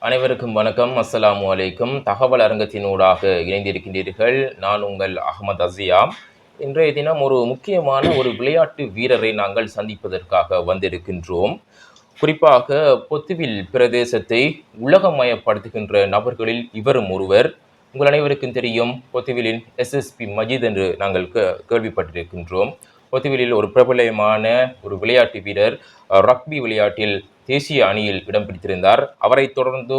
அனைவருக்கும் வணக்கம். அஸ்ஸலாமு அலைக்கும். தகவல் அரங்கத்தினூடாக இணைந்திருக்கின்றீர்கள். நான் உங்கள் அகமது அசியா. இன்றைய தினம் ஒரு முக்கியமான ஒரு விளையாட்டு வீரரை நாங்கள் சந்திப்பதற்காக வந்திருக்கின்றோம். குறிப்பாக பொத்துவில் பிரதேசத்தை உலகமயப்படுத்துகின்ற நபர்களில் இவரும் ஒருவர். உங்கள் அனைவருக்கும் தெரியும், பொத்துவிலின் எஸ்எஸ்பி மஜீத் என்று நாங்கள் கேள்விப்பட்டிருக்கின்றோம். பொத்துவிலில் ஒரு பிரபலமான ஒரு விளையாட்டு வீரர், ரக்பி விளையாட்டில் தேசிய அணியில் இடம் பிடித்திருந்தார். அவரை தொடர்ந்து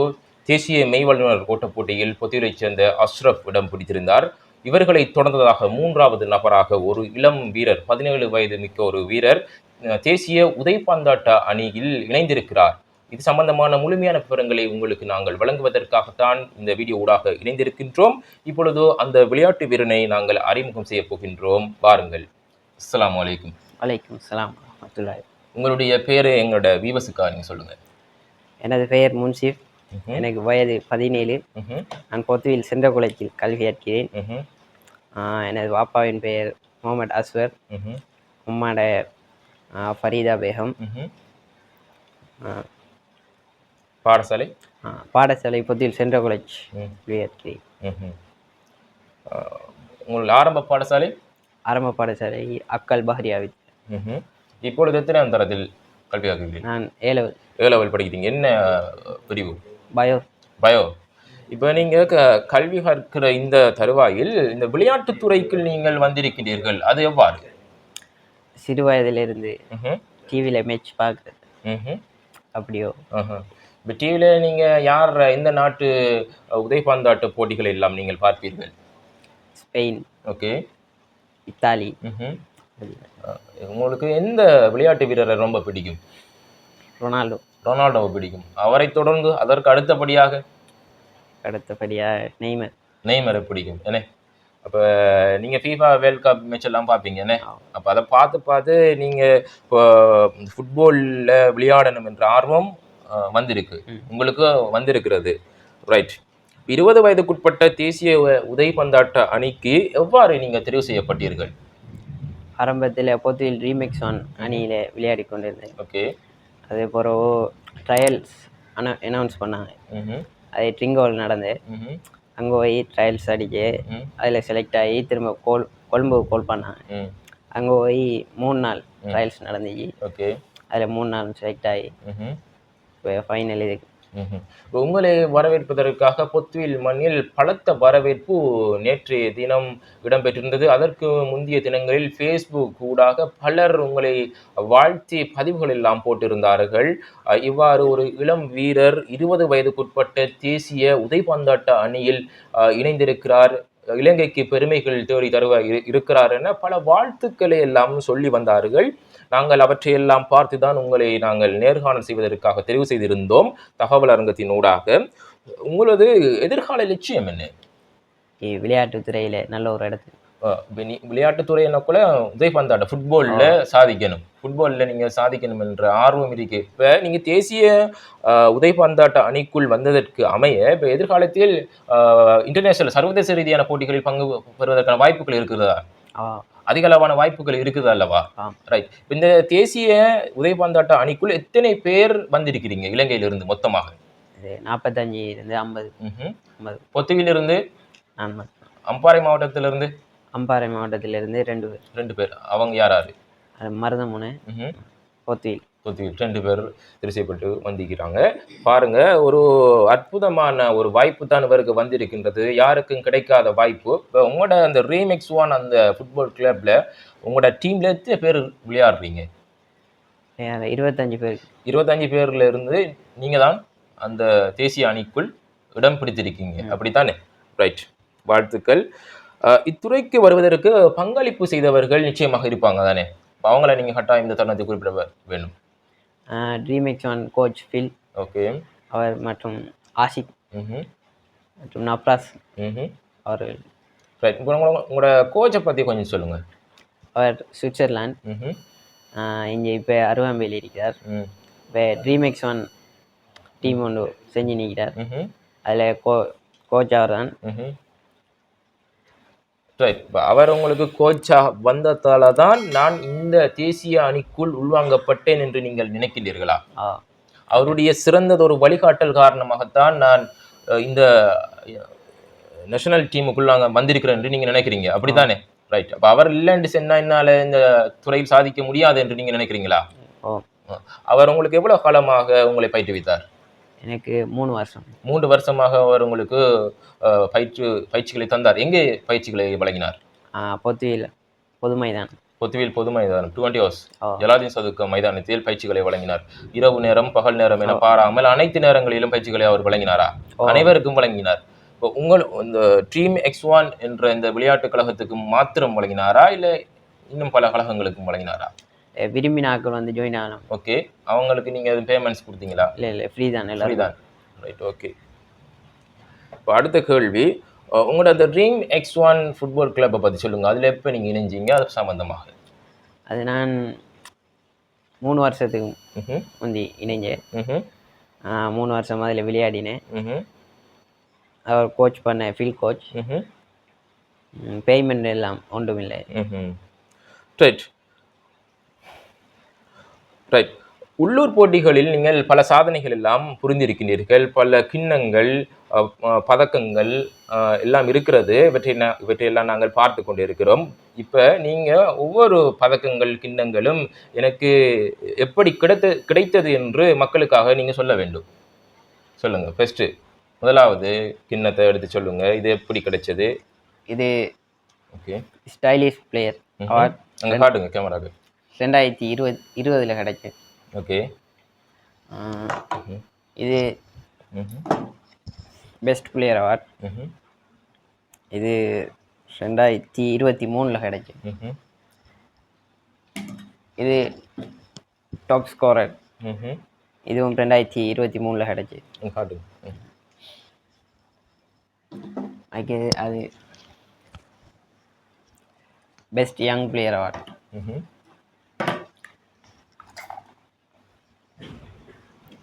தேசிய மெய்வல்லுநர் ஓட்டப் போட்டியில் பொத்துவிலைச் சேர்ந்த அஷ்ரப் இடம் பிடித்திருந்தார். இவர்களை தொடர்ந்ததாக மூன்றாவது நபராக ஒரு இளம் வீரர், 17 வயது மிக்க ஒரு வீரர் தேசிய உதைப்பந்தாட்ட அணியில் இணைந்திருக்கிறார். இது சம்பந்தமான முழுமையான விவரங்களை உங்களுக்கு நாங்கள் வழங்குவதற்காகத்தான் இந்த வீடியோ ஊடாக இணைந்திருக்கின்றோம். இப்பொழுது அந்த விளையாட்டு வீரனை நாங்கள் அறிமுகம் செய்ய போகின்றோம். வாருங்கள். அஸ்ஸலாமு அலைக்கும். வலைக்கும் சலாம் வரமத்துல்லாஹி. உங்களுடைய பேர் எங்களோட வீவஸுக்காக நீங்கள் சொல்லுங்கள். எனது பெயர் முன்சிப். எனக்கு வயது 17. நான் பொத்துவில் சென்றகுளத்தில் கல்வி கற்கிறேன். எனது பாப்பாவின் பெயர் முகமது அஸ்வர். உம்மாட ஃபரீதா பேகம். பாடசாலை பொத்துவில் சென்றகுளச் கல்வி கற்கிறேன். உங்கள் ஆரம்ப பாடசாலை அக்கல் பஹ்ரியாவில். இப்பொழுது எத்தனை தரத்தில் கல்வி கற்கிறீர்கள்? நான் ஏ-லெவல் படிக்கிறீங்க. என்ன பிரிவு? பயோ. இப்போ நீங்கள் கல்வி கற்கிற இந்த தருவாயில் இந்த விளையாட்டுத்துறைக்கு நீங்கள் வந்திருக்கிறீர்கள், அது எவ்வாறு? சிறு வயதிலிருந்து டிவியில் மேட்ச் பார்க்குறது. அப்படியோ? இப்போ டிவியில் நீங்கள் யார், இந்த நாட்டு உதைப்பந்தாட்ட போட்டிகள் எல்லாம் நீங்கள் பார்ப்பீர்கள்? Spain, okay, Italy. உங்களுக்கு எந்த விளையாட்டு வீரரை ரொம்ப பிடிக்கும்? ரொனால்டோவை பிடிக்கும். அவரை தொடர்ந்து அதற்கு அடுத்தபடியாக நெய்மரை பிடிக்கும். என்ன, அப்போ நீங்கள் ஃபீஃபா வேர்ல்ட் கப் மேட்ச் எல்லாம் பார்ப்பீங்க என்ன? அப்போ அதை பார்த்து நீங்கள் இப்போ ஃபுட்பாலில் விளையாடணும் என்ற ஆர்வம் வந்திருக்கு, உங்களுக்கு வந்திருக்கிறது. ரைட். 20 வயதுக்குட்பட்ட தேசிய உதைப்பந்தாட்ட அணிக்கு எவ்வாறு நீங்கள் தெரிவு செய்யப்பட்டீர்கள்? ஆரம்பத்தில் பொத்துவில் ரீமிக்ஸ் 1 அணியில் விளையாடி கொண்டிருந்தேன். ஓகே. அதே பிறகு ட்ரையல்ஸ் அனௌன்ஸ் பண்ணாங்க. அது ட்ரிங்கோவில் நடந்து அங்கே போய் ட்ரையல்ஸ் அடிக்க அதில் செலக்ட் ஆகி திரும்ப கொழும்பு கோல் பண்ணாங்க. அங்கே போய் 3 நாள் ட்ரையல்ஸ் நடந்துச்சு. ஓகே. அதில் 3 நாள் செலக்ட் ஆகி ஃபைனல் இதுக்கு. உங்களை வரவேற்பதற்காக பொத்துவில் மண்ணில் பலத்த வரவேற்பு நேற்றைய தினம் இடம்பெற்றிருந்தது. அதற்கு முந்தைய தினங்களில் ஃபேஸ்புக் ஊடாக பலர் உங்களை வாழ்த்தி பதிவுகள் எல்லாம் போட்டிருந்தார்கள். இவ்வாறு ஒரு இளம் வீரர் 20 வயதுக்குட்பட்ட தேசிய உதைப்பந்தாட்ட அணியில் இணைந்திருக்கிறார், இலங்கைக்கு பெருமைகள் தேடி தருவ இருக்கிறார் என பல வாழ்த்துக்களை எல்லாம் சொல்லி வந்தார்கள். நாங்கள் அவற்றையெல்லாம் பார்த்துதான் உங்களை நாங்கள் நேர்காணல் செய்வதற்காக தெரிவு செய்திருந்தோம் தகவல் அரங்கத்தின் ஊடாக. உங்களது எதிர்கால லட்சியம் என்ன? விளையாட்டுத்துறையில் நல்ல ஒரு இடத்துக்கு. விளையாட்டுத்துறை என்னக்குள்ள உதைப்பந்தாட்ட ஃபுட்பாலில் சாதிக்கணும், ஃபுட்பாலில் நீங்கள் சாதிக்கணும் என்ற ஆர்வம் இருக்கு. இப்போ நீங்கள் தேசிய உதைப்பந்தாட்ட அணிக்குள் வந்ததற்கு அமைய இப்போ எதிர்காலத்தில் இன்டர்நேஷனல் சர்வதேச ரீதியான போட்டிகளில் பங்கு பெறுவதற்கான வாய்ப்புகள் இருக்குதா? அதிக அளவான வாய்ப்புகள் இருக்குது அல்லவா? ரைட். இந்த தேசிய உதைப்பந்தாட்ட அணிக்குள் எத்தனை பேர் வந்திருக்கிறீங்க இலங்கையிலிருந்து மொத்தமாக? 45 இருந்து 50. பொத்துவிலிருந்து? அம்பாறை மாவட்டத்திலிருந்து? அம்பாறை மாவட்டத்திலிருந்து 2 பேர். அவங்க யாராரு? மருதமுனை, பொத்துவில் 2 பேர் தெரிவு செய்யப்பட்டு வந்திருக்கிறாங்க. பாருங்க, ஒரு அற்புதமான ஒரு வாய்ப்பு தான் இவருக்கு வந்திருக்கின்றது, யாருக்கும் கிடைக்காத வாய்ப்பு. இப்போ உங்களோட அந்த ரீமிக்ஸ் 1 அந்த ஃபுட்பால் கிளப்ல உங்களோட டீம்ல எத்தனை பேர் விளையாடுறீங்க? 25 பேர். 25 பேர்ல இருந்து நீங்க தான் அந்த தேசிய அணிக்குள் இடம் பிடித்திருக்கீங்க, அப்படித்தானே? ரைட், வாழ்த்துக்கள். இத்துறைக்கு வருவதற்கு பங்களிப்பு செய்தவர்கள் நிச்சயமாக இருப்பாங்க தானே? அவங்கள நீங்கள் கட்டாயம் இந்த தருணத்தை குறிப்பிட வேண்டும். ட்ரீமிக்ஸ் 1 கோச் ஃபில், ஓகே, அவர் மற்றும் ஆஷிக் மற்றும் நப்ராஸ் அவர்கள். ரைட். உங்களோட கோச்சை பற்றி கொஞ்சம் சொல்லுங்கள். அவர் சுவிட்சர்லாந்து, இங்கே இப்போ அருவாம்பேலி இருக்கிறார். இப்போ ட்ரீமிக்ஸ் 1 டீம் ஒன்று செஞ்சு நிற்கிறார், அதில் கோச் அவர் தான். ரைட். அவர் உங்களுக்கு கோச்சாக வந்ததால தான் நான் இந்த தேசிய அணிக்குள் உள்வாங்கப்பட்டேன் என்று நீங்கள் நினைக்கிறீர்களா? அவருடைய சிறந்ததொரு வழிகாட்டல் காரணமாகத்தான் நான் இந்த நேஷனல் டீமுக்குள்ள நாங்கள் வந்திருக்கிறேன் என்று நீங்க நினைக்கிறீங்க, அப்படித்தானே? ரைட். அப்ப அவர் இல்லைன்னு சொன்னா என்னால இந்த துறையில் சாதிக்க முடியாது என்று நீங்க நினைக்கிறீங்களா? ஓ. அவர் உங்களுக்கு எவ்வளவு காலமாக உங்களை பயிற்றுவித்தார்? எனக்கு 3 வருஷம். 3 வருஷமாக அவர் உங்களுக்கு பயிற்சிகளை தந்தார். எங்கே பயிற்சிகளை வழங்கினார்? பொத்துவில் பொது மைதானம். பொத்துவில் பொது மைதானம் 20 hours ஜலாதீன் சதுக்க மைதானத்தில் பயிற்சிகளை வழங்கினார். இரவு நேரம் பகல் நேரம் என பாராமல் அனைத்து நேரங்களிலும் பயிற்சிகளை அவர் வழங்கினாரா? அனைவருக்கும் வழங்கினார். இப்போ இந்த ட்ரீம் X1 என்ற இந்த விளையாட்டு கழகத்துக்கு மாத்திரம் வழங்கினாரா இல்ல இன்னும் பல கழகங்களுக்கும் வழங்கினாரா? விரும்பினாக்கள் வந்து ஜாயின் ஆகலாம். ஓகே. அவங்களுக்கு நீங்க எதுவும் பேமெண்ட்ஸ் கொடுத்தீங்களா? இல்லை ஃப்ரீ தான். ஃப்ரீ தான். ரைட். ஓகே. இப்போ அடுத்த கேள்வி, உங்களோட அந்த ட்ரீம் X1 ஃபுட்பால் கிளப்பை பற்றி சொல்லுங்க. அதில் எப்போ நீங்கள் இணைஞ்சீங்க, அது சம்பந்தமாக? அது நான் 3 வருஷத்துக்கு முந்தி இணைஞ்சேன். 3 வருஷம் அதில் விளையாடினேன். அவர் கோச் பண்ண ஃபீல்ட் கோச். பேமெண்ட் எல்லாம் ஒன்றுமில்லை. Right right. உள்ளூர் போட்டிகளில் நீங்கள் பல சாதனைகள் எல்லாம் புரிந்திருக்கின்றீர்கள். பல கிண்ணங்கள், பதக்கங்கள் எல்லாம் இருக்கிறது. இவற்றையெல்லாம் நாங்கள் பார்த்து கொண்டிருக்கிறோம். இப்போ நீங்கள் ஒவ்வொரு பதக்கங்கள், கிண்ணங்களும் எனக்கு எப்படி கிடைத்தது என்று மக்களுக்காக நீங்கள் சொல்ல வேண்டும். சொல்லுங்கள். ஃபர்ஸ்ட்டு முதலாவது கிண்ணத்தை எடுத்து சொல்லுங்கள். இது எப்படி கிடைச்சது? இது ஓகே ஸ்டைலிஷ் பிளேயர் அவார்ட். அங்கே காட்டுங்க கேமராவுக்கு. 2020 கிடைச்சு. ஓகே. இது பெஸ்ட் பிளேயர் அவார்ட். இது 2023 கிடைச்சு. இது டாப் ஸ்கோரர். இதுவும் 2023 கிடைச்சு. காட்டுங்க. அது பெஸ்ட் யங் பிளேயர் அவார்ட்.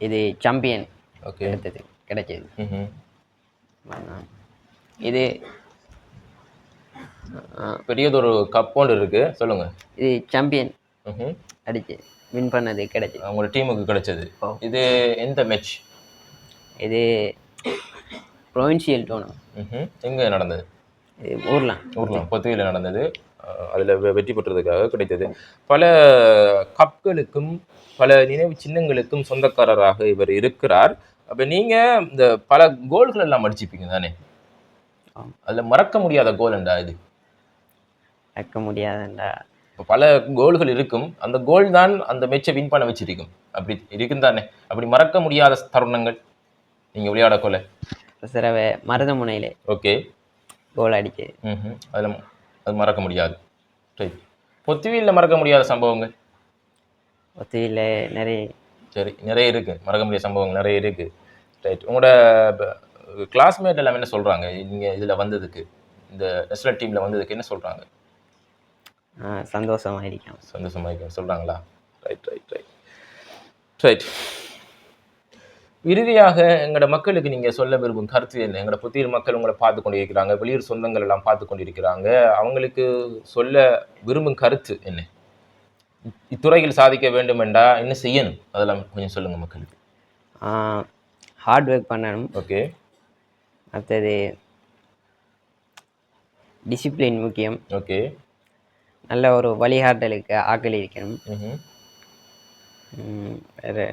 இது சாம்பியன் கிடைச்சது. இது பெரியதொரு கப்போண்டு இருக்கு, சொல்லுங்க. இது சாம்பியன் அடிச்சு வின் பண்ணது கிடைச்சது. உங்களோட டீமுக்கு கிடைச்சது. இது எந்த மேட்ச்? இது ப்ரொவின்சியல் டோர்னமெண்ட். எங்கே நடந்தது? இது ஊர்லாம் பொத்துவியில் நடந்தது. அதில் வெற்றி பெற்றதுக்காக கிடைத்தது. பல கப்களுக்கும் பல நினைவு சின்னங்களுக்கும் சொந்தக்காரராக இவர் இருக்கிறார். அப்போ நீங்கள் இந்த பல கோல்கள் எல்லாம் அடிச்சுப்பீங்க தானே? அதில் மறக்க முடியாத கோல் என்றா இது? மறக்க முடியாதுண்டா இப்போ பல கோல்கள் இருக்கும். அந்த கோல் தான் அந்த மேட்சை வின் பண்ண வச்சிருக்கும். அப்படி இருக்கும் தானே? அப்படி மறக்க முடியாத தருணங்கள் நீங்கள் விளையாடக்கொள்ள? சிறவை மருதமுனையில் ஓகே கோல் அடிச்சு. அதில் அது மறக்க முடியாது. ரைட். பொத்துவியில் மறக்க முடியாத சம்பவங்கள்? பொத்துவியில் நிறைய இருக்குது. மறக்க முடியாத சம்பவங்கள் நிறைய இருக்குது. ரைட். உங்களோட கிளாஸ்மேட் எல்லாம் என்ன சொல்கிறாங்க நீங்கள் இதில் வந்ததுக்கு, இந்த நேஷனல் டீமில் வந்ததுக்கு என்ன சொல்கிறாங்க? சந்தோஷமாக இருக்கேன் சொல்கிறாங்களா? Right right right right. இறுதியாக எங்களோட மக்களுக்கு நீங்கள் சொல்ல விரும்பும் கருத்து என்ன? எங்களோட புத்தியல் மக்கள் உங்களை பார்த்து கொண்டிருக்கிறாங்க, வெளியூர் சொந்தங்கள் எல்லாம் பார்த்து கொண்டிருக்கிறாங்க. அவங்களுக்கு சொல்ல விரும்பும் கருத்து என்ன? இத்துறையில் சாதிக்க வேண்டும் என்றா என்ன செய்யணும், அதெல்லாம் கொஞ்சம் சொல்லுங்கள் மக்களுக்கு. ஹார்ட் ஒர்க் பண்ணணும். ஓகே. அடுத்தது டிசிப்ளின் முக்கியம். ஓகே. நல்ல ஒரு வழிகாட்டலுக்கு ஆக்கள் இருக்கணும். வேறு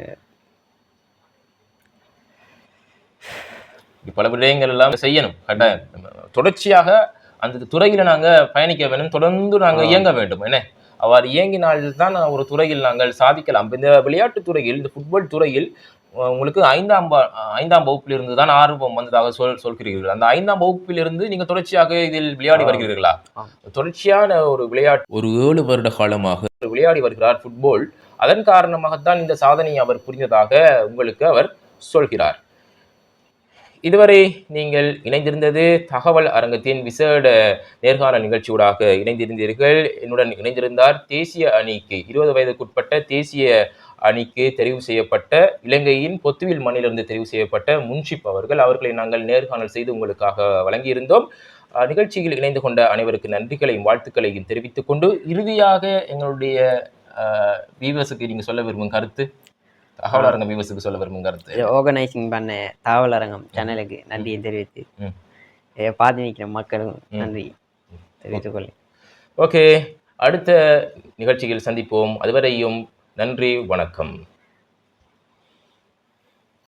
பல விடயங்கள் எல்லாம் செய்யணும். கட்டாயம் தொடர்ச்சியாக அந்த துறையில் நாங்கள் பயணிக்க வேண்டும், தொடர்ந்து நாங்கள் இயங்க வேண்டும். என்ன அவ்வாறு இயங்கினால்தான் ஒரு துறையில் நாங்கள் சாதிக்கலாம். இந்த விளையாட்டு துறையில், இந்த ஃபுட்பால் துறையில் உங்களுக்கு 5ஆம் வகுப்பிலிருந்து தான் ஆர்வம் வந்ததாக சொல்கிறீர்கள். அந்த 5ஆம் வகுப்பிலிருந்து நீங்கள் தொடர்ச்சியாக இதில் விளையாடி வருகிறீர்களா? தொடர்ச்சியான ஒரு விளையாட்டு ஒரு 7 வருட காலமாக விளையாடி வருகிறார் ஃபுட்பால். அதன் காரணமாகத்தான் இந்த சாதனையை அவர் புரிந்ததாக உங்களுக்கு அவர் சொல்கிறார். இதுவரை நீங்கள் இணைந்திருந்தது தகவல் அரங்கத்தின் விசேட நேர்காணல் நிகழ்ச்சியூடாக இணைந்திருந்தீர்கள். என்னுடன் இணைந்திருந்தார் தேசிய அணிக்கு 20 வயதுக்குட்பட்ட தேசிய அணிக்கு தெரிவு செய்யப்பட்ட இலங்கையின் பொத்துவில் மண்ணிலிருந்து தெரிவு செய்யப்பட்ட முன்ஷிப் அவர்கள். அவர்களை நாங்கள் நேர்காணல் செய்து உங்களுக்காக வழங்கியிருந்தோம். நிகழ்ச்சியில் இணைந்து கொண்ட அனைவருக்கு நன்றிகளையும் வாழ்த்துக்களையும் தெரிவித்துக் கொண்டு இறுதியாக எங்களுடைய வீவர்ஸுக்கு நீங்கள் சொல்ல விரும்பும் கருத்து? தகவல் அரங்கம் வியூவர்ஸுக்கு சொல்ல விரும்பும் கருத்து. இதை ஆர்கனைசிங் பண்ண தகவல் அரங்கம் சேனலுக்கு நன்றியை தெரிவித்து இதை பார்த்து நிற்கிற மக்களும் நன்றி தெரிவித்துக் கொள்ளேன். ஓகே, அடுத்த நிகழ்ச்சியில் சந்திப்போம். அதுவரையும் நன்றி, வணக்கம்.